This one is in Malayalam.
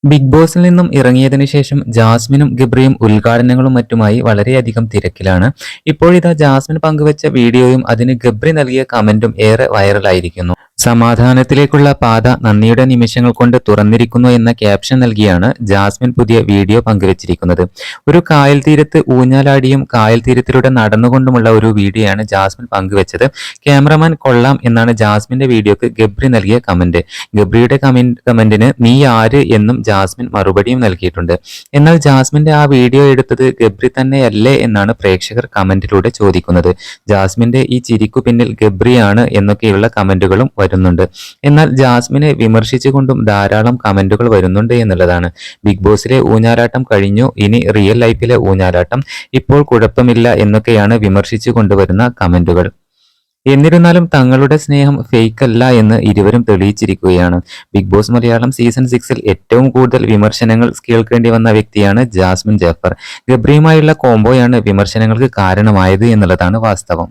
ബിഗ് ബോസിൽ നിന്നും ഇറങ്ങിയതിനു ശേഷം ജാസ്മിനും ഗബ്രിയും ഉദ്ഘാടനങ്ങളും മറ്റുമായി വളരെയധികം തിരക്കിലാണ്. ഇപ്പോഴിതാ ജാസ്മിൻ പങ്കുവച്ച വീഡിയോയും അതിന് ഗബ്രി നൽകിയ കമന്റും ഏറെ വൈറലായിരിക്കുന്നു. സമാധാനത്തിലേക്കുള്ള പാത നന്ദിയുടെ നിമിഷങ്ങൾ കൊണ്ട് തുറന്നിരിക്കുന്നു എന്ന ക്യാപ്ഷൻ നൽകിയാണ് ജാസ്മിൻ പുതിയ വീഡിയോ പങ്കുവച്ചിരിക്കുന്നത്. ഒരു കായൽ തീരത്ത് ഊഞ്ഞാലാടിയും കായൽ തീരത്തിലൂടെ നടന്നുകൊണ്ടുമുള്ള ഒരു വീഡിയോയാണ് ജാസ്മിൻ പങ്കുവച്ചത്. ക്യാമറമാൻ കൊള്ളാം എന്നാണ് ജാസ്മിന്റെ വീഡിയോക്ക് ഗബ്രി നൽകിയ കമന്റ്. ഗബ്രിയുടെ കമന്റിന് നീ ആര് എന്നും ജാസ്മിൻ മറുപടിയും നൽകിയിട്ടുണ്ട്. എന്നാൽ ജാസ്മിന്റെ ആ വീഡിയോ എടുത്തത് ഗബ്രി തന്നെയല്ലേ എന്നാണ് പ്രേക്ഷകർ കമന്റിലൂടെ ചോദിക്കുന്നത്. ജാസ്മിന്റെ ഈ ചിരിക്കു പിന്നിൽ ഗബ്രിയാണ് എന്നൊക്കെയുള്ള കമന്റുകളും വരുന്നുണ്ട്. എന്നാൽ ജാസ്മിനെ വിമർശിച്ചുകൊണ്ടും ധാരാളം കമന്റുകൾ വരുന്നുണ്ട് എന്നുള്ളതാണ്. ബിഗ് ബോസിലെ ഊഞ്ഞാലാട്ടം കഴിഞ്ഞു, ഇനി റിയൽ ലൈഫിലെ ഊഞ്ഞാലാട്ടം, ഇപ്പോൾ കുഴപ്പമില്ല എന്നൊക്കെയാണ് വിമർശിച്ചു കൊണ്ടുവരുന്ന കമന്റുകൾ. എന്നിരുന്നാലും തങ്ങളുടെ സ്നേഹം ഫേക്ക് അല്ല എന്ന് ഇരുവരും തെളിയിച്ചിരിക്കുകയാണ്. ബിഗ് ബോസ് മലയാളം സീസൺ 6 ഏറ്റവും കൂടുതൽ വിമർശനങ്ങൾ കേൾക്കേണ്ടി വന്ന വ്യക്തിയാണ് ജാസ്മിൻ ജാഫർ. ഗബ്രിയുമായുള്ള കോംബോയാണ് വിമർശനങ്ങൾക്ക് കാരണമായത് എന്നുള്ളതാണ് വാസ്തവം.